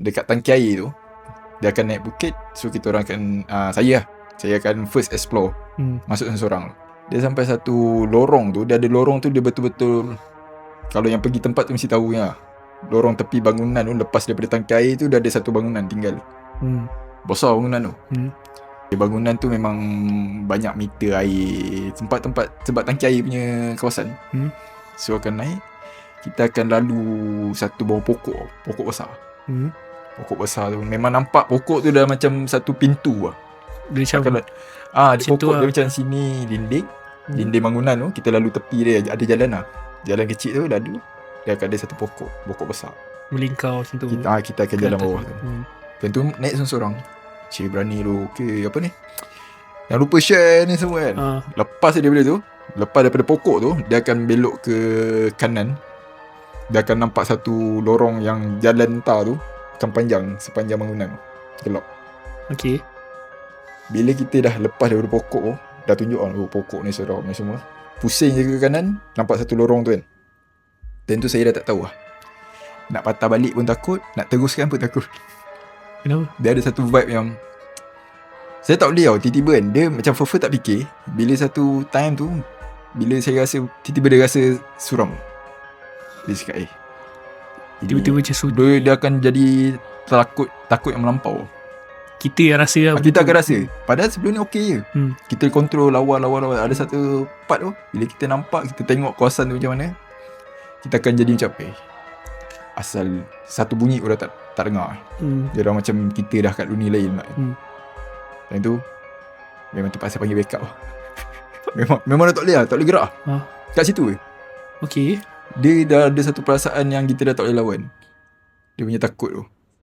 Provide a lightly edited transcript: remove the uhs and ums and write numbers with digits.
dekat tangki air tu, dia akan naik bukit. So kita orang akan saya akan first explore, masuk seorang. Dia sampai satu lorong tu, dia ada lorong tu, dia betul-betul, kalau yang pergi tempat tu mesti tahu ya. Lorong tepi bangunan tu, lepas daripada tangki air tu, dah ada satu bangunan tinggal. Besar bangunan tu. Bangunan tu memang banyak meter air, tempat-tempat sebab tangki air punya kawasan. So akan naik, kita akan lalu satu bawah pokok besar. Pokok besar tu memang nampak pokok tu dah macam satu pintu lah. Dia macam di pokok dia macam sini dinding bangunan tu, kita lalu tepi dia ada jalan lah. Jalan kecil tu lalu dia akan ada satu pokok besar melingkar macam tu. Kita akan jalan bawah tu. Tentu naik seorang-seorang. Cik berani lu apa ni? Yang lupa share ni semua kan. Lepas daripada tu, lepas daripada pokok tu, dia akan belok ke kanan. Dia akan nampak satu lorong yang jalan entar tu akan panjang sepanjang bangunan tu. Gelap. Okey. Bila kita dah lepas daripada pokok tu, dah tunjuk pokok ni seram ni semua. Pusing je ke kanan, nampak satu lorong tu kan. Tentu saya dah tak tahu lah. Nak patah balik pun takut, nak teruskan pun takut. Kenapa? Dia ada satu vibe yang saya tak boleh tau. Tiba-tiba kan, dia macam Furfur tak fikir. Bila satu time tu, bila saya rasa, tiba-tiba dia rasa suram. Dia cakap tiba-tiba macam dia akan jadi takut yang melampau. Kita yang rasa lah. Kita akan rasa. Padahal sebelum ni okey je. Kita kontrol lawan. Ada satu part tu, bila kita nampak, kita tengok kawasan tu macam mana, kita akan jadi macam asal satu bunyi pun dah tak dengar. Dia dah macam kita dah kat dunia lain pula. Dan tu memang terpaksa panggil backup. memang dah tak boleh gerak kat situ. Okey. Dia dah ada satu perasaan yang kita dah tak boleh lawan. Dia punya takut tu.